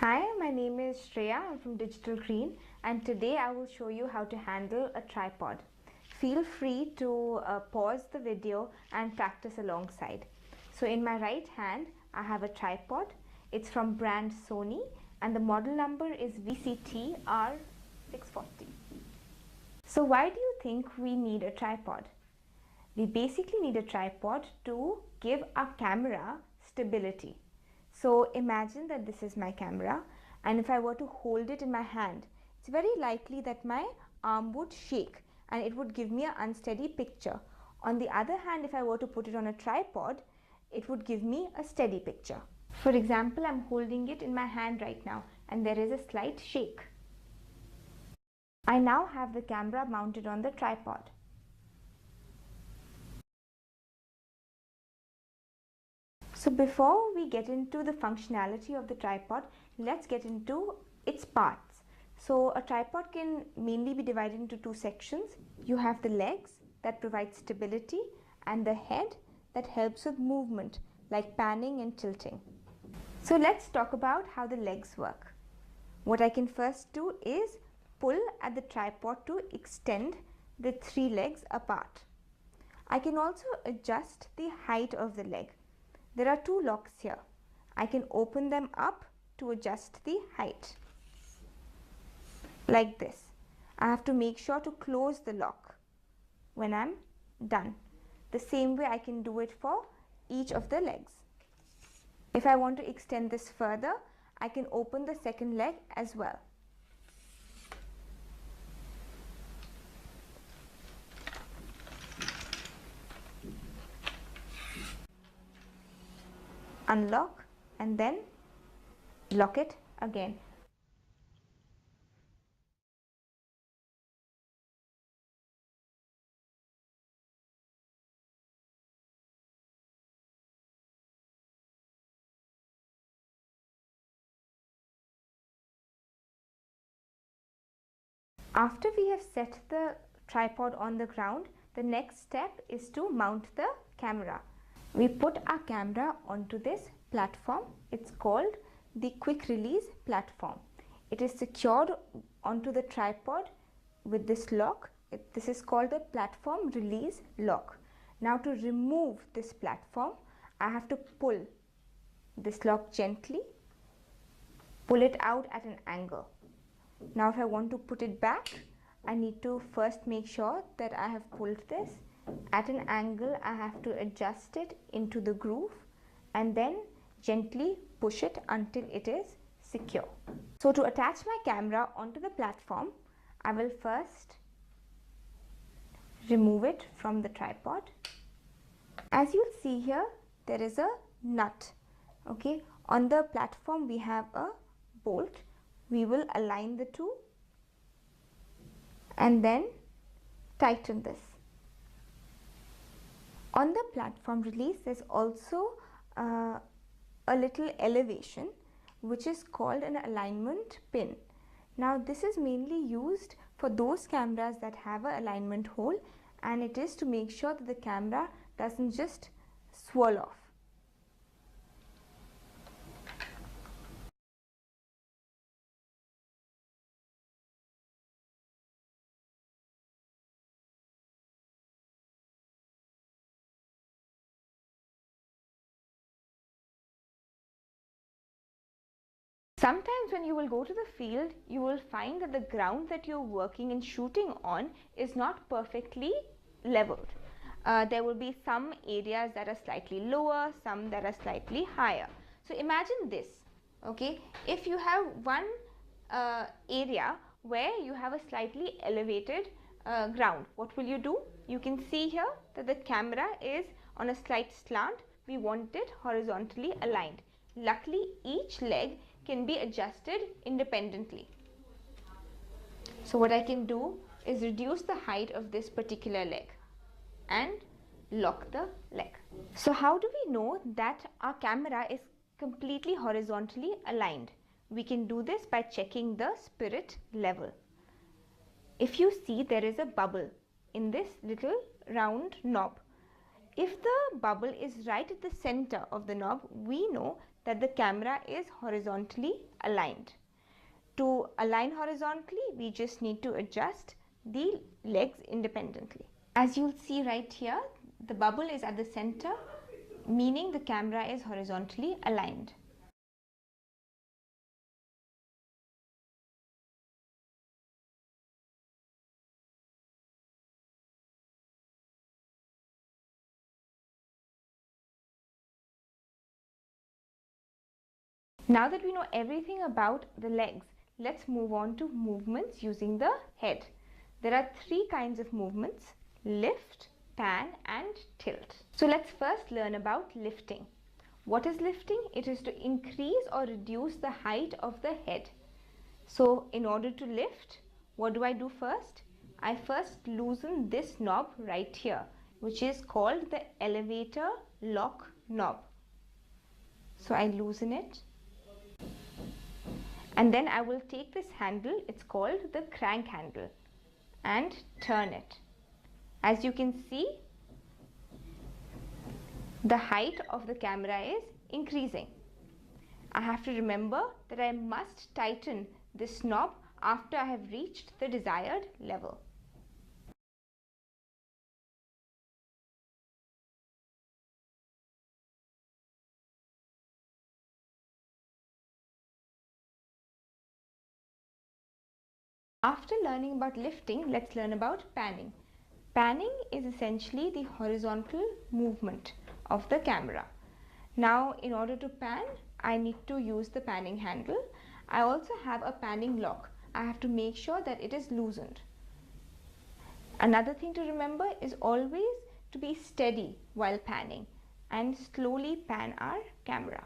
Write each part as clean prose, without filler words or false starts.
Hi, my name is Shreya. I'm from Digital Green, and today I will show you how to handle a tripod. Feel free to pause the video and practice alongside. So in my right hand I have a tripod. It's from brand Sony and the model number is VCT R640. So why do you think we need a tripod? We basically need a tripod to give our camera stability. So imagine that this is my camera, and if I were to hold it in my hand, it's very likely that my arm would shake and it would give me an unsteady picture. On the other hand, if I were to put it on a tripod, it would give me a steady picture. For example, I'm holding it in my hand right now and there is a slight shake. I now have the camera mounted on the tripod. So before we get into the functionality of the tripod, let's get into its parts. So a tripod can mainly be divided into two sections. You have the legs that provide stability and the head that helps with movement like panning and tilting. So let's talk about how the legs work. What I can first do is pull at the tripod to extend the three legs apart. I can also adjust the height of the leg. There are two locks here. I can open them up to adjust the height like this. I have to make sure to close the lock when I'm done. The same way I can do it for each of the legs. If I want to extend this further, I can open the second leg as well. Unlock and then lock it again. After we have set the tripod on the ground, the next step is to mount the camera. We put our camera onto this platform. It's called the quick release platform. It is secured onto the tripod with this lock. This is called the platform release lock. Now to remove this platform, I have to pull this lock gently, pull it out at an angle. Now if I want to put it back, I need to first make sure that I have pulled this at an angle. I have to adjust it into the groove and then gently push it until it is secure. So to attach my camera onto the platform, I will first remove it from the tripod. As you'll see here, there is a nut. Okay, on the platform we have a bolt. We will align the two and then tighten this. On the platform release, there's also a little elevation which is called an alignment pin. Now this is mainly used for those cameras that have an alignment hole, and it is to make sure that the camera doesn't just swirl off. Sometimes when you will go to the field, you will find that the ground that you're working and shooting on is not perfectly leveled. There will be some areas that are slightly lower, some that are slightly higher. So imagine this, okay? If you have one area where you have a slightly elevated ground, what will you do? You can see here that the camera is on a slight slant. We want it horizontally aligned. Luckily, each leg can be adjusted independently. So what I can do is reduce the height of this particular leg and lock the leg. So how do we know that our camera is completely horizontally aligned? We can do this by checking the spirit level. If you see, there is a bubble in this little round knob. If the bubble is right at the center of the knob, we know that the camera is horizontally aligned. To align horizontally, we just need to adjust the legs independently. As you'll see right here, the bubble is at the center, meaning the camera is horizontally aligned. Now that we know everything about the legs, let's move on to movements using the head. There are three kinds of movements: lift, pan and tilt. So let's first learn about lifting. What is lifting? It is to increase or reduce the height of the head. So in order to lift, what do I do first? I first loosen this knob right here, which is called the elevator lock knob. So I loosen it, and then I will take this handle, it's called the crank handle, and turn it. As you can see, the height of the camera is increasing. I have to remember that I must tighten this knob after I have reached the desired level. After learning about lifting, let's learn about panning. Panning is essentially the horizontal movement of the camera. Now, in order to pan, I need to use the panning handle. I also have a panning lock. I have to make sure that it is loosened. Another thing to remember is always to be steady while panning and slowly pan our camera.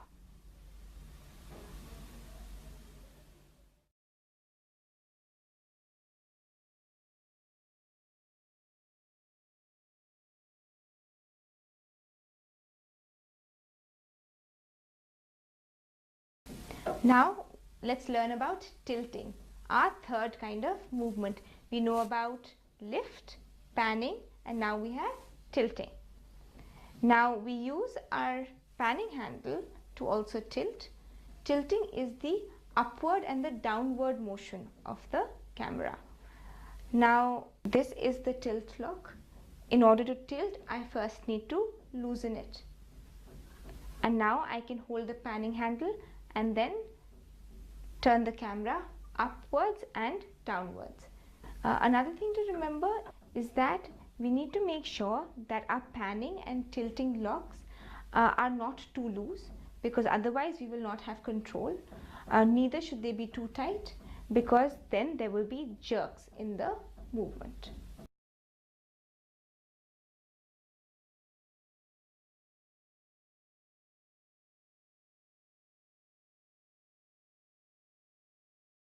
Now let's learn about tilting, our third kind of movement. We know about lift, panning, and now we have tilting. Now we use our panning handle to also tilt. Tilting is the upward and the downward motion of the camera. Now this is the tilt lock. In order to tilt, I first need to loosen it. And now I can hold the panning handle and then turn the camera upwards and downwards. Another thing to remember is that we need to make sure that our panning and tilting locks are not too loose, because otherwise we will not have control. Neither should they be too tight, because then there will be jerks in the movement.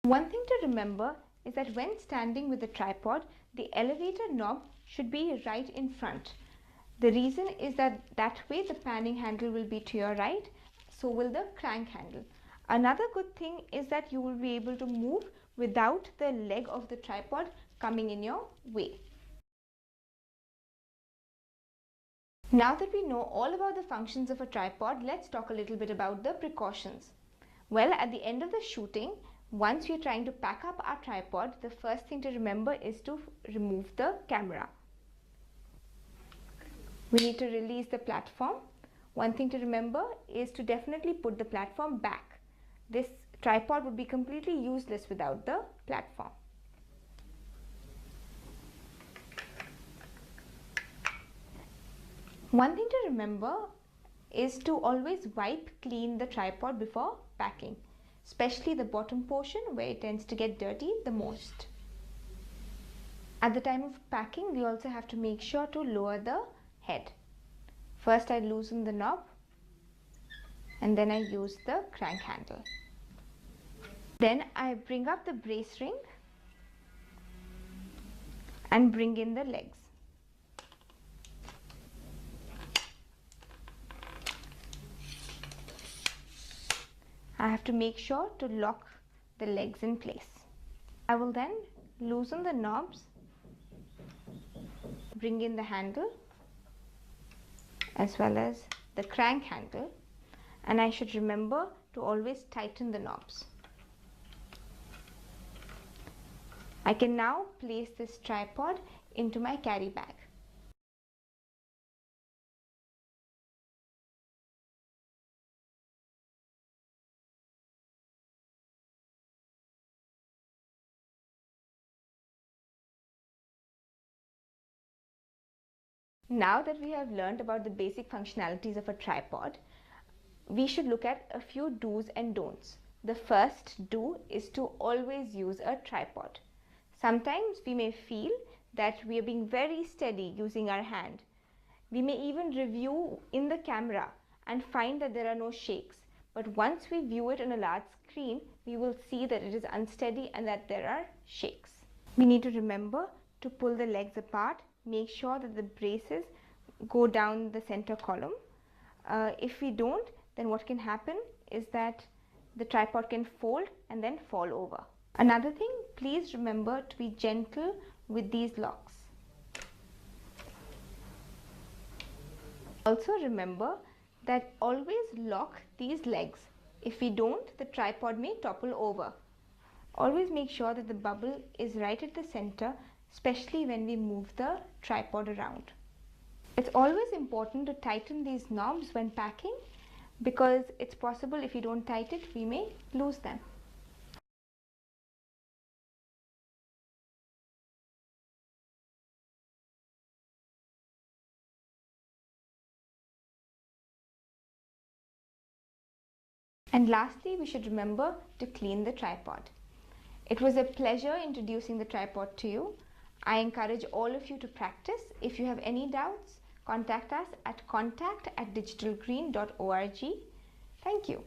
One thing to remember is that when standing with the tripod, the elevator knob should be right in front. The reason is that way the panning handle will be to your right, so will the crank handle. Another good thing is that you will be able to move without the leg of the tripod coming in your way. Now that we know all about the functions of a tripod, let's talk a little bit about the precautions. Well, at the end of the shooting, once we are trying to pack up our tripod, the first thing to remember is to remove the camera. We need to release the platform. One thing to remember is to definitely put the platform back. This tripod would be completely useless without the platform. One thing to remember is to always wipe clean the tripod before packing, especially the bottom portion where it tends to get dirty the most. At the time of packing, we also have to make sure to lower the head. First I loosen the knob and then I use the crank handle. Then I bring up the brace ring and bring in the legs. I have to make sure to lock the legs in place. I will then loosen the knobs, bring in the handle as well as the crank handle, and I should remember to always tighten the knobs. I can now place this tripod into my carry bag. Now that we have learned about the basic functionalities of a tripod, we should look at a few do's and don'ts. The first do is to always use a tripod. Sometimes we may feel that we are being very steady using our hand. We may even review in the camera and find that there are no shakes. But once we view it on a large screen, we will see that it is unsteady and that there are shakes. We need to remember to pull the legs apart, make sure that the braces go down the center column. If we don't, then what can happen is that the tripod can fold and then fall over. Another thing, please remember to be gentle with these locks. Also remember that always lock these legs. If we don't, the tripod may topple over. Always make sure that the bubble is right at the center, especially when we move the tripod around. It's always important to tighten these knobs when packing, because it's possible if you don't tighten it, we may lose them. And lastly, we should remember to clean the tripod. It was a pleasure introducing the tripod to you. I encourage all of you to practice. If you have any doubts, contact us at contact@digitalgreen.org. Thank you.